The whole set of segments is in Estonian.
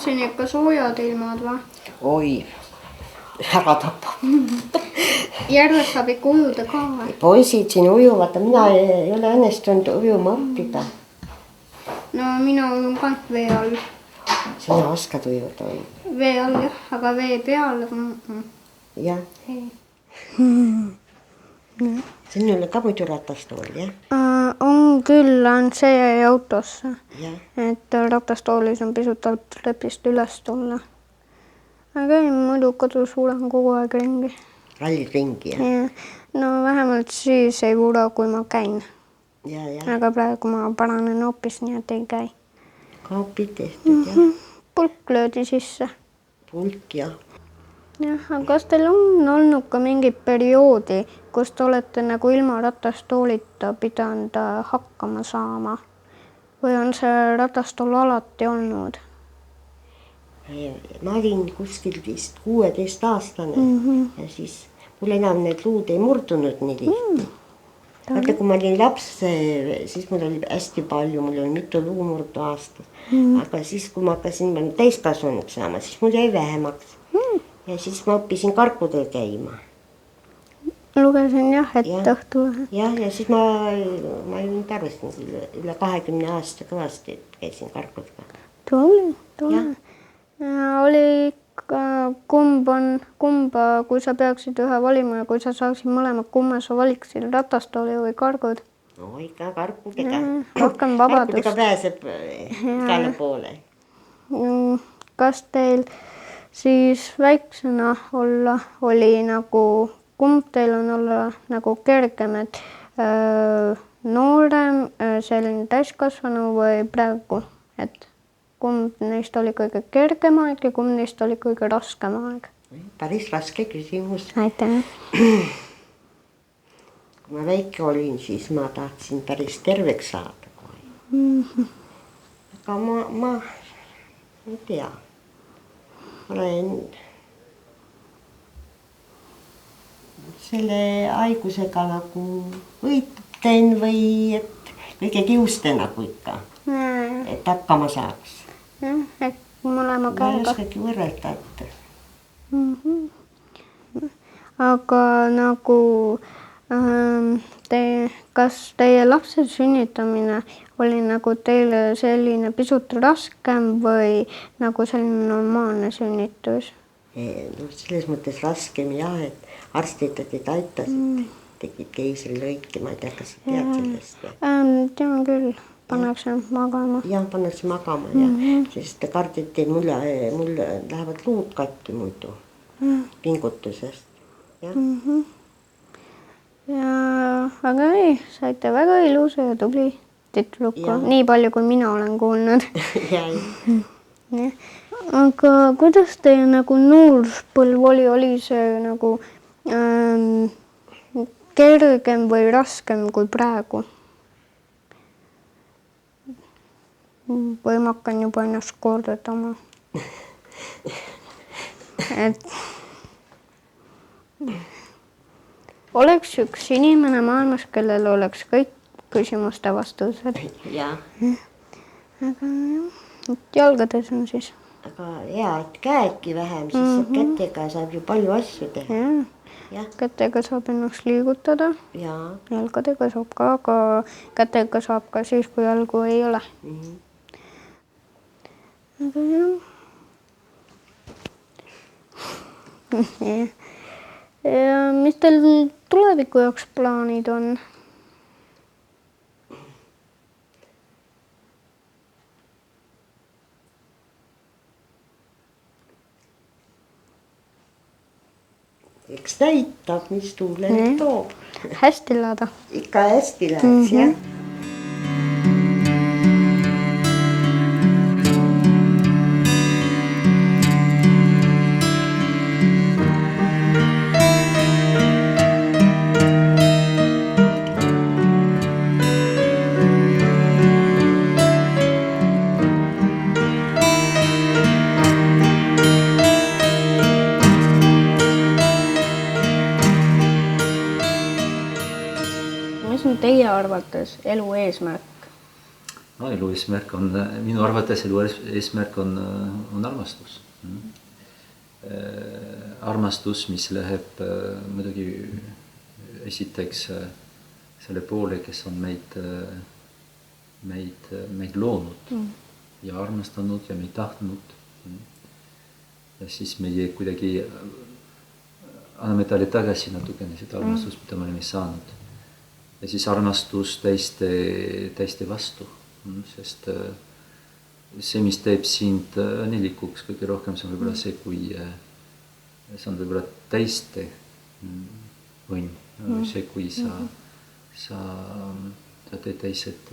siin ikka soojad ilmad või? Oi, ära tapab. Järves saab ikka ujuda ka või? Poisid siin ujuvad, mina ei ole õnnestunud ujuma õppida. No mina ujun ka vee all. Sina oskad ujuda või? Vee all jah, aga vee peal. Jah. Sinule ka muidu ratastool, jah? On küll, ainult see jäi autosse. Jah. Ratastoolis on pisut alt lepist üles tulla. Ma käin muidu kodus ulan kogu aeg ringi. Rallid ringi, jah? No vähemalt siis ei ura, kui ma käin. Ja. Aga praegu ma paranen hoopis, nii et ei käi. Kaapid tehtud, jah? Pulk löödi sisse. Pulk, jah. Jah, aga kas teil on olnud ka mingi perioodi, kus te olete nagu ilma ratastoolita pidanud hakkama saama? Või on see ratastool alati olnud? Ma olin kuskil vist 16-aastane ja siis mul enam need luud ei murdunud nii tihti. Vaata, kui ma olin laps, siis mul oli hästi palju, mul oli mitu luumurdu aastas. Aga siis, kui ma hakkasin täiskasvanuks saama, siis mul jäi vähemaks. Ja siis ma õppisin karkudel käima. Lugesin jah, et õhtu vähe. Jah, ja siis ma ei võinud arvestanud üle 20 aasta kõvasti, et käisin karkudega. Tuli. Ja oli ikka kumba, kui sa peaksid ühe valima ja kui sa saaksid mõlemad, kumma sa valiksid, ratastooli või kargud? No ikka karkudega. Rohkem vabadust. Karkudega pääseb igale poole. Kas teil siis väiksena olla oli nagu, kumb teil on olla nagu kergem, et noorem, selline täiskasvanu või praegu, et kumb neist oli kõige kergem aeg ja kumb neist oli kõige raskem aeg? Päris raske küsimus. Aitäh. Kui ma väike olin, siis ma tahtsin päris terveks saada. Aga ma ei tea. Olen selle haigusega nagu võitlen või et kõige kiuste nagu ikka, et hakkama saaks. Et mõlema käega. Ma ei oskagi võrrelda, et. Aga nagu kas teie lapse sünnitamine oli nagu teile selline pisut raskem või nagu selline normaalne sünnitus? No, selles mõttes raskem jah, et arstid aitasid, tegid keisrilõike, ma ei tea, kas sa tead sellest? Tean küll, pannakse magama. Jah, pannakse magama ja sest karditi, et mul lähevad luud katki muidu pingutusest. Aga ei, saite väga ilusa ja tubli tütruku, nii palju kui mina olen kuulnud. Aga kuidas teie nagu nooruspõlv oli see nagu kergem või raskem kui praegu? Või ma hakkan juba ennast kordetama. Oleks üks inimene maailmas, kellel oleks kõik küsimuste vastused. Jah. Aga jalgades on siis. Aga hea, et käedki vähem, siis kätega saab ju palju asju teha. Kätega saab ennast liigutada. Jalgadega saab ka, aga kätega saab ka siis, kui jalgu ei ole. Aga jah. Ja mis teil tuleviku jaoks plaanid on? Eks näitab, mis tuule toob. Hästi elada. Ikka hästi läheks, jah. Mis on teie arvates elu eesmärk? No, elu eesmärk on, minu arvates elu eesmärk on armastus. Armastus, mis läheb muidugi esiteks selle poole, kes on meid loonud ja armastanud ja meid tahtnud. Ja siis meie kuidagi anname talle tagasi natukene seda armastust, mida me oleme saanud. Ja siis armastus täiste vastu, sest see, mis teeb sind õnnelikuks kõige rohkem, see on võib-olla see, kui see on võib-olla täiste võim. See, kui sa teed teised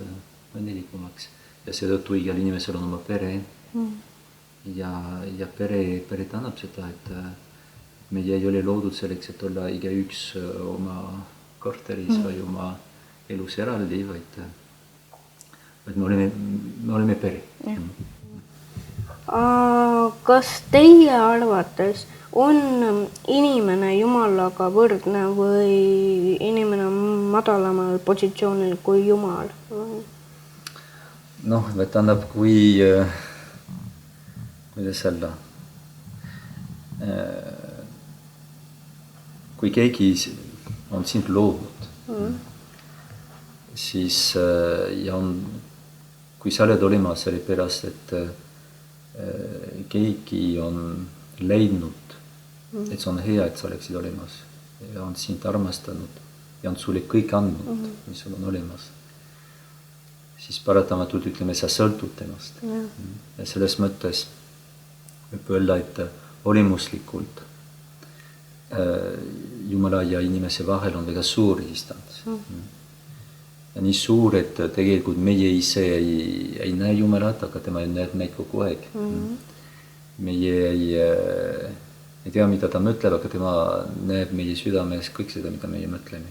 õnnelikumaks ja seetõttu igal inimesel on oma pere ja pere tähendab seda, et meie ei ole loodud selleks, et olla igaüks oma korteris või oma elus eraldi, vaid me oleme pere. Kas teie arvates on inimene Jumalaga võrdne või inimene madalamal positsioonil kui Jumal? Noh, tähendab, kuidas öelda, kui keegi on sind loodud, siis kui sa oled olemas sellepärast, et keegi on leidnud, et see on hea, et sa oleksid olemas ja on sind armastanud ja on sulle kõik andnud, mis sul on olemas, siis paratamatult ütleme, sa sõltud temast. Ja selles mõttes võib öelda, et olemuslikult Jumala ja inimese vahel on väga suur distants. Ja nii suur, et tegelikult meie ise ei näe Jumalat, aga tema näeb meid kogu aeg. Meie ei tea, mida ta mõtleb, aga tema näeb meie südames kõik seda, mida meie mõtleme.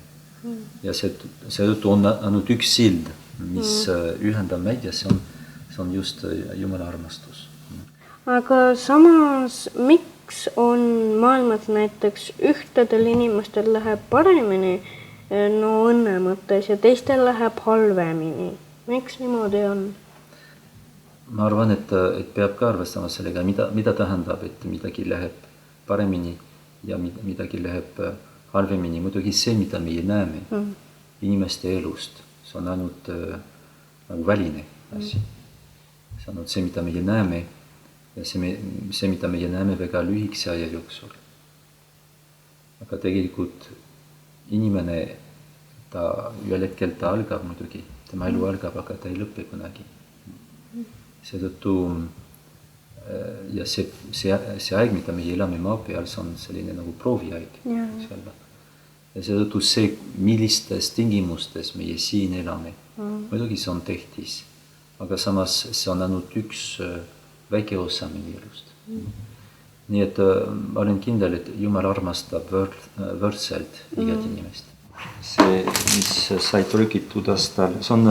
Ja seetõttu on ainult üks sild, mis ühendab meid ja see on just Jumala armastus. Aga samas, miks on maailmas näiteks ühtedel inimestel läheb paremini õnne mõttes ja teistel läheb halvemini? Miks niimoodi on? Ma arvan, et peab ka arvestama sellega, mida tähendab, et midagi läheb paremini ja midagi läheb halvemini. Muidugi see, mida meie näeme inimeste elust, see on ainult nagu väline asi. See on ainult see, mida meie näeme ja see, mida meie näeme väga lühikese aja jooksul. Aga tegelikult inimene, ühel hetkel ta algab muidugi, tema elu algab, aga ta ei lõpe kunagi. Seetõttu ja see aeg, mida meie elame maa peal, see on selline nagu prooviaeg. Ja seetõttu see, millistes tingimustes meie siin elame, muidugi see on tähtis, aga samas see on ainult üks väike osa meie elust. Nii et ma olen kindel, et Jumal armastab võrdselt igat inimest. See, mis sai trükitud aastal, see on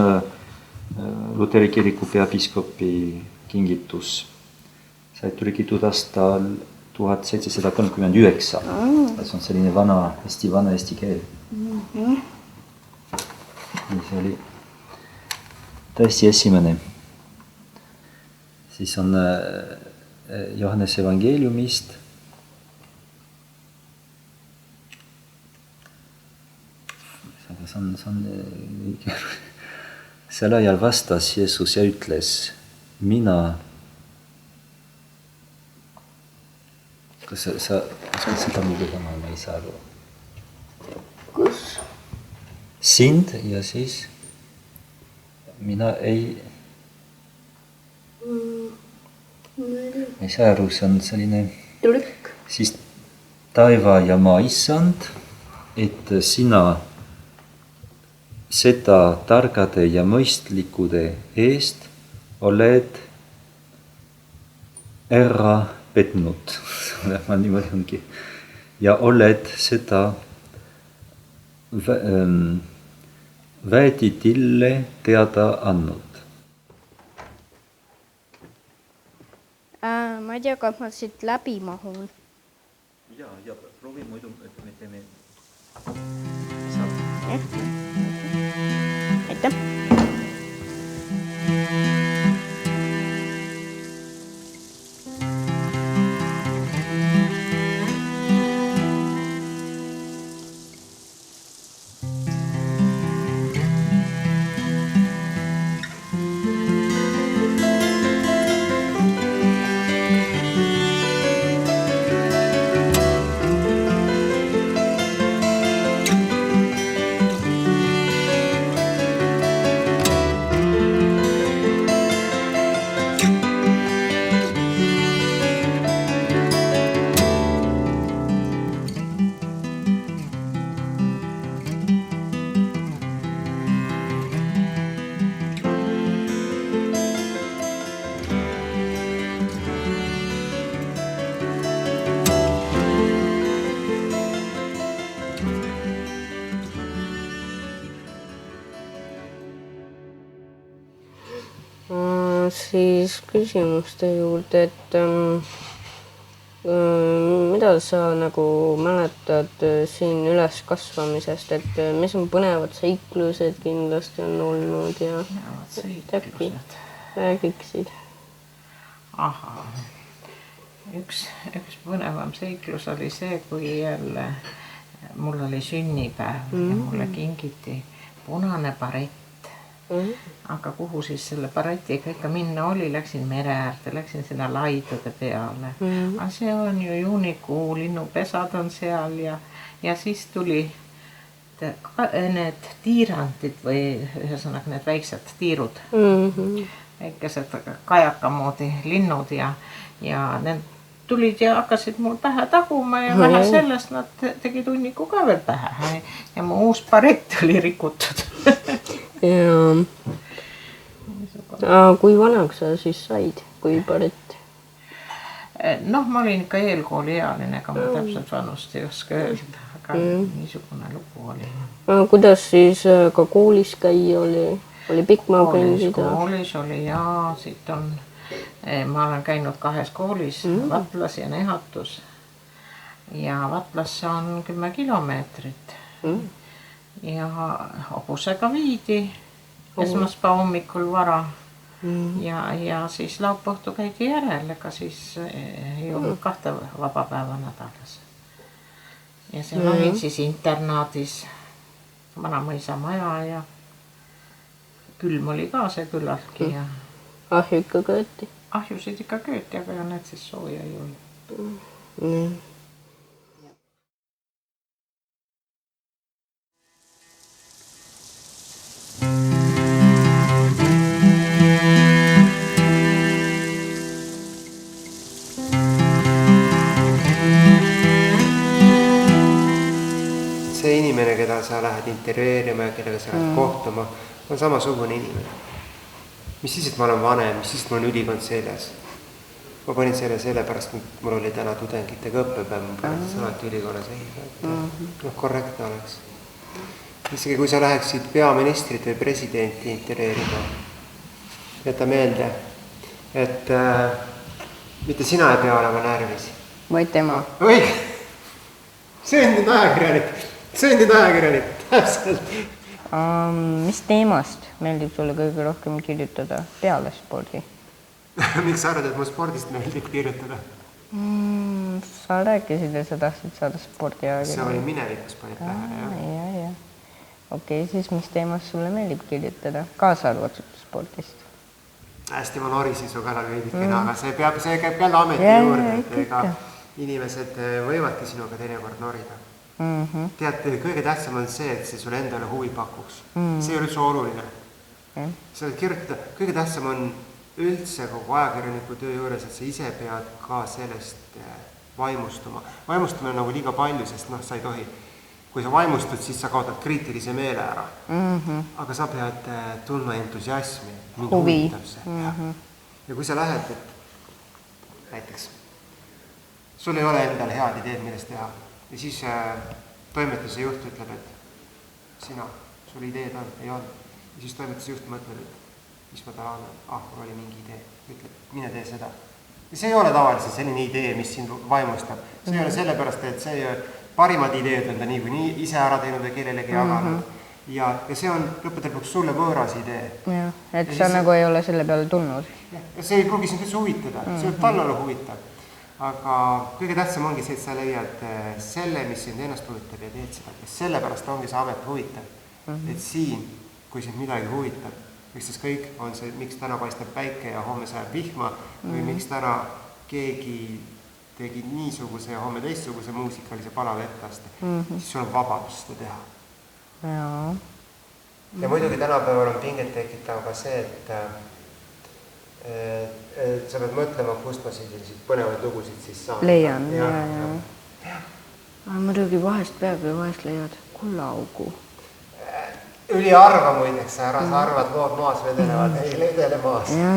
Luteri kiriku peapiiskopi kingitus. Sai trükitud aastal 1739. See on selline hästi vana eesti keel. See oli täiesti esimene. Siis on Johannese evangeeliumist. Sel ajal vastas Jeesus ja ütles, mina. Kas sa seda lugema, ma ei saa aru. Kus? Sind ja siis mina ei saa aru, see on selline Trükk. Siis taeva ja maa issand, et sina seda targade ja mõistlikude eest oled ära petnud. Ma niimoodi ongi. Ja oled seda väeditille teada andnud. Ma ei tea, kas ma siit läbi mahun. Ja proovi muidu, et me teeme. Aitäh. siis küsimuste juurde, et mida sa nagu mäletad siin üles kasvamisest, et mis on põnevad seiklused kindlasti on olnud ja äkki räägiksid? Ahaa. Üks põnevam seiklus oli see, kui jälle mul oli sünnipäev ja mulle kingiti punane barett. Aga kuhu siis selle baretiga ikka minna oli, läksin mere äärde, läksin sinna laidude peale. Aga see on ju juunikuu, linnupesad on seal ja siis tuli need tiirandid või ühesõnaga need väiksed tiirud, väikesed kajaka moodi linnud ja need tulid ja hakkasid mul pähe taguma ja vähe sellest nad tegid hunniku ka veel pähe ja mu uus barett oli rikutud. Kui vanaks sa siis said, kui barett? Noh, ma olin ikka eelkooliealine, aga ma täpselt vanust ei oska öelda, aga niisugune lugu oli. Kuidas siis ka koolis käia oli pikk maa kõndida? Koolis oli siit on, ma olen käinud 2 koolis, Vatlas ja Nehatus. Ja Vatlasse on 10 kilomeetrit. Ja hobusega viidi esmaspäeva hommikul vara ja siis laupäevtu käidi järel, ega siis ei olnud 2 vaba päeva nädalas. Ja seal olin siis internaadis Vanamõisa maja ja külm oli ka see küllaltki ja ahju ikka kööti? Ahjusid ikka kööti, aga need siis sooja ei olnud. See inimene, keda sa lähed intervjueerima ja kellega sa lähed kohtuma, on samasugune inimene. Mis siis, et ma olen vanem, mis siis, et mul on ülikond seljas. Ma panin selle sellepärast, et mul oli täna tudengitega õppepäev, ma panin alati ülikonnas ehida. Korrektne oleks. Isegi kui sa läheksid peaministrit või presidenti intervjueerima, jäta meelde, et mitte sina ei pea olema närvis. Vaid tema. Õige. See on nüüd ajakirjanik, täpselt. Mis teemast meeldib sulle kõige rohkem kirjutada peale spordi? Miks sa arvad, et mu spordist meeldib kirjutada? Sa rääkisid, et sa tahtsid saada spordiajakirjanik. See oli minevikus panid tähele, jah. Okei, siis mis teemast sulle meeldib kirjutada? Kaasa arvatud spordist? Hästi, ma norisin su kallal veidikene, aga see käib jälle ameti juurde, et ega inimesed võivadki sinuga teinekord norida. Tead, kõige tähtsam on see, et see sulle endale huvi pakuks. See ei ole üldse oluline. Sa võid kirjutada, kõige tähtsam on üldse kogu ajakirjaniku töö juures, et sa ise pead ka sellest vaimustuma. Vaimustumine on nagu liiga palju, sest sa ei tohi. Kui sa vaimustud, siis sa kaotad kriitilise meele ära. Aga sa pead tundma entusiasmi. Huvi. Ja kui sa lähed, et näiteks sul ei ole endal head ideed, millest teha. Ja siis toimetuse juht ütleb, et sina, sul ideed on, ei olnud. Ja siis toimetuse juht mõtleb, et mis ma tahan, mul oli mingi idee. Ütleb, mine tee seda. Ja see ei ole tavaliselt selline idee, mis sind vaimustab. See ei ole sellepärast, et see parimad ideed on ta nii ise ära teinud või kellelegi jaganud. Ja see on lõppude lõpuks sulle võõras idee. Ja, et sa nagu ei ole selle peale tulnud. Ja see ei pruugi sind üldse huvitada, see võib talle olla huvitav. Aga kõige tähtsam ongi see, et sa leiad selle, mis sind ennast huvitab ja teed seda. Ja sellepärast ongi see amet huvitav. Et siin, kui sind midagi huvitab, üksteist kõik on see, miks täna paistab päike ja homme sajab vihma või miks täna keegi tegi niisuguse ja homme teistsuguse muusikalise palave etteaste, siis sul on vabadus seda teha. Ja muidugi tänapäeval on pinget tekitav ka see, et sa pead mõtlema, kust ma selliseid põnevaid lugusid siis saan. Leian, ja. Muidugi vahest peab ja vahest leiad kullaaugu. Üliarva muideks, sa arvad, lood maas vedelevad, ei vedele maas. Ja.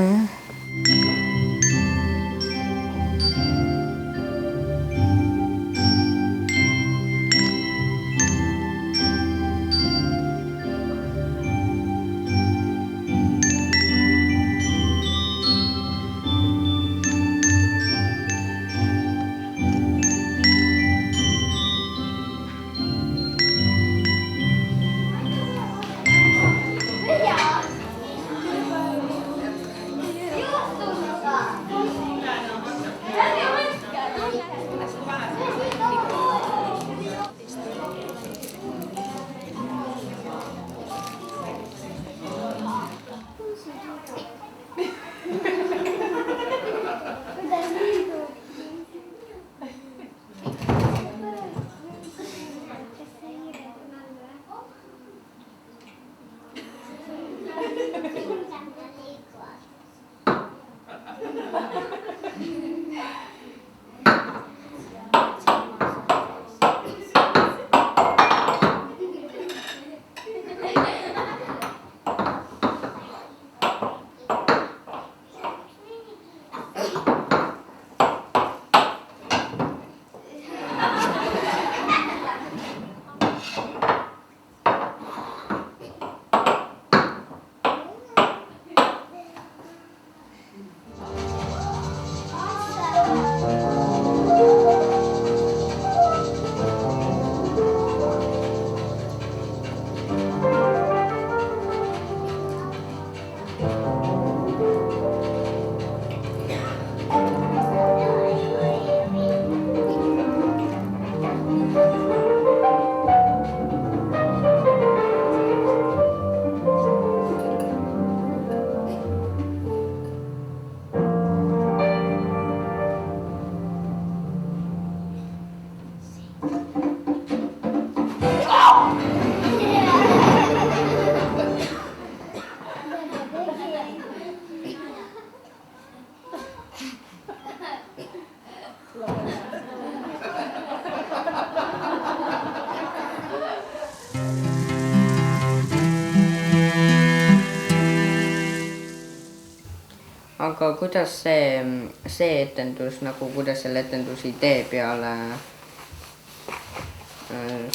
aga kuidas see etendus nagu, kuidas selle etenduse idee peale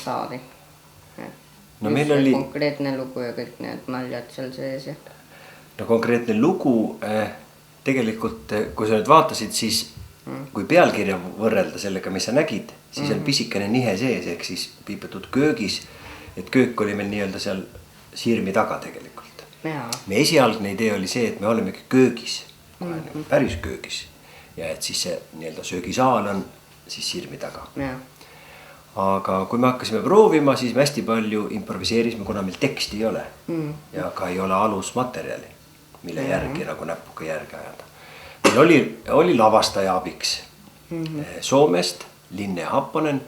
saadi? No meil oli konkreetne lugu ja kõik need naljad seal sees ja. No konkreetne lugu tegelikult, kui sa nüüd vaatasid, siis kui pealkirja võrrelda sellega, mis sa nägid, siis on pisikene nihe sees, ehk siis Piipetud köögis, et köök oli meil nii-öelda seal sirmi taga tegelikult. Me esialgne idee oli see, et me olemegi köögis, päris köögis ja et siis see nii-öelda söögisaal on siis sirmi taga. Aga kui me hakkasime proovima, siis me hästi palju improviseerisime, kuna meil teksti ei ole ja ka ei ole alusmaterjali, mille järgi nagu näpuga järgi ajada. Meil oli lavastaja abiks Soomest, Linne Happonen.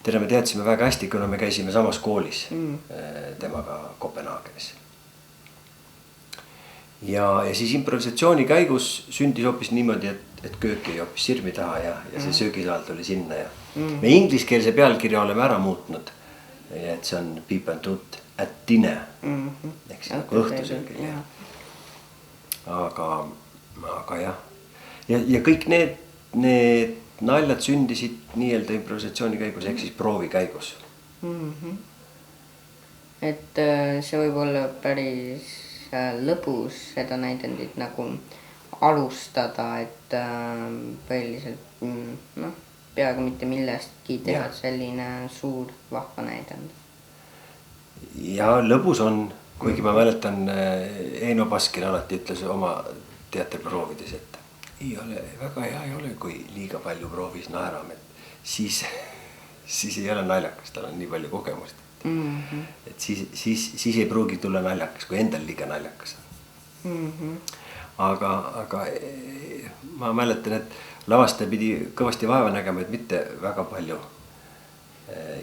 Teda me teadsime väga hästi, kuna me käisime samas koolis temaga Kopenhaagenis. Ja siis improvisatsiooni käigus sündis hoopis niimoodi, et köök jäi hoopis sirmi taha ja see söögisaal tuli sinna ja me ingliskeelse pealkirja oleme ära muutnud. Et see on Piipetud at dinner ehk siis nagu õhtusöögil. Aga jah. Ja kõik need naljad sündisid nii-öelda improvisatsiooni käigus ehk siis proovi käigus. Et see võib olla päris lõbus seda näidendit nagu alustada, et põhiliselt peaaegu mitte millestki teha selline suur vahva näidend. Ja lõbus on, kuigi ma mäletan Eino Baskin alati ütles oma teatriproovides, et ei ole, väga hea ei ole, kui liiga palju proovis naerame, siis ei ole naljakas, tal on nii palju kogemust. Et siis ei pruugi tulla naljakas, kui endal liiga naljakas on. Aga ma mäletan, et lavastaja pidi kõvasti vaeva nägema, et mitte väga palju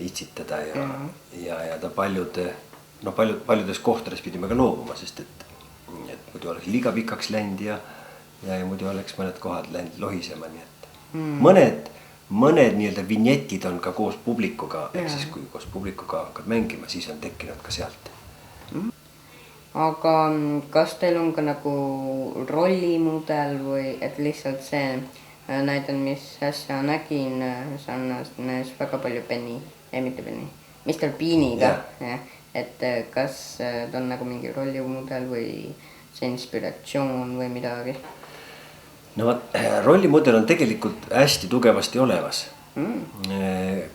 itsitada ja ta paljudes kohtades pidime ka loobuma, sest et muidu oleks liiga pikaks läinud ja muidu oleks mõned kohad läinud lohisema, nii et mõned nii-öelda vinjetid on ka koos publikuga, ehk siis kui koos publikuga hakkad mängima, siis on tekkinud ka sealt. Aga kas teil on ka nagu rollimudel või et lihtsalt see näiden, mis äsja nägin, sarnanes väga palju Mr. Beaniga, et kas ta on nagu mingi rollimudel või see inspiratsioon või midagi? No rollimudel on tegelikult hästi tugevasti olemas,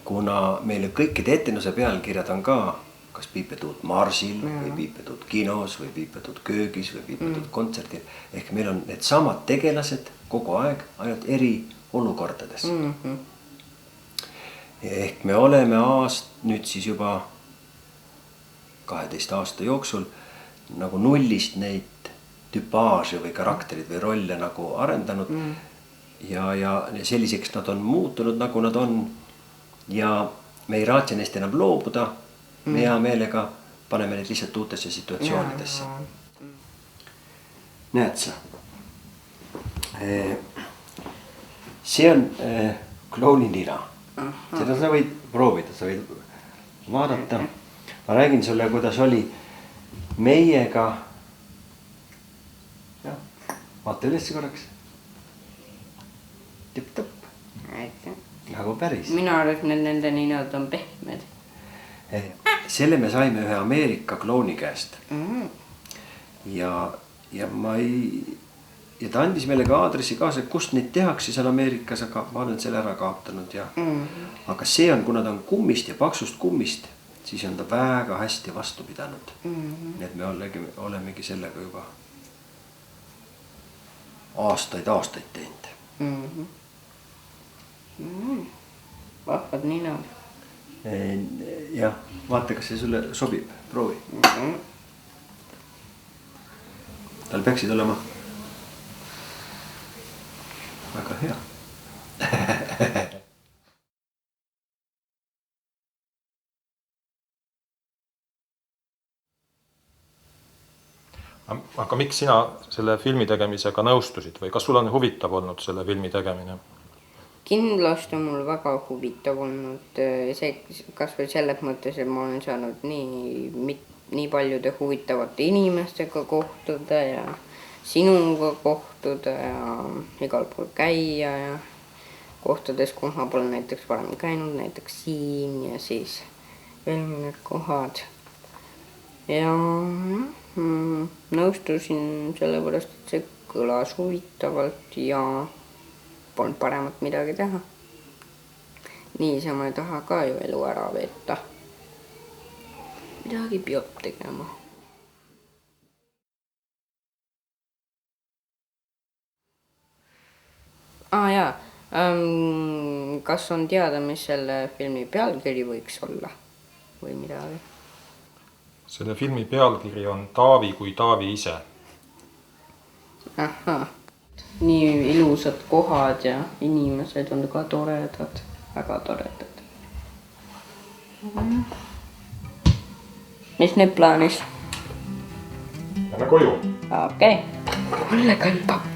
kuna meile kõikide etenduse pealkirjad on ka kas Piipetud marsil või Piipetud kinos või Piipetud köögis või Piipetud kontserdil. Ehk meil on need samad tegelased kogu aeg, ainult eri olukordades. Ehk me oleme nüüd siis juba 12 aasta jooksul nagu nullist neid tüpaaže või karakterid või rolle nagu arendanud ja selliseks nad on muutunud, nagu nad on ja me ei raatsi neist enam loobuda, me hea meelega paneme neid lihtsalt uutesse situatsioonidesse. Näed sa, see on klouni nina, seda sa võid proovida, sa võid vaadata, ma räägin sulle, kuidas oli meiega. Vaata üles korraks. Tipp-topp. Nagu päris. Mina arvan, et nende ninad on pehmed. Selle me saime ühe Ameerika klooni käest. Ja ta andis meile ka aadressi kaasa, kust neid tehakse seal Ameerikas, aga ma olen selle ära kaotanud. Aga see on, kuna ta on kummist ja paksust kummist, siis on ta väga hästi vastu pidanud. Nii et me olemegi sellega juba aastaid teinud. Vahvad ninad. Jah, vaata, kas see sulle sobib, proovi. Tal peaksid olema väga hea. Aga miks sina selle filmi tegemisega nõustusid või kas sul on huvitav olnud selle filmi tegemine? Kindlasti on mul väga huvitav olnud see, kas või selles mõttes, et ma olen saanud nii paljude huvitavate inimestega kohtuda ja sinuga kohtuda ja igal pool käia ja kohtades, kus ma pole näiteks varem käinud, näiteks siin ja siis veel mõned kohad. Ja nõustusin sellepärast, et see kõlas huvitavalt ja polnud paremat midagi teha. Niisama ei taha ka ju elu ära veeta. Midagi peab tegema. Jaa. Kas on teada, mis selle filmi pealkiri võiks olla või midagi? Selle filmi pealkiri on Taavi kui Taavi ise. Ahah. Nii ilusad kohad ja inimesed on ka toredad, väga toredad. Mis nüüd plaanis? Lähme koju. Okei. Mulle kõlbab.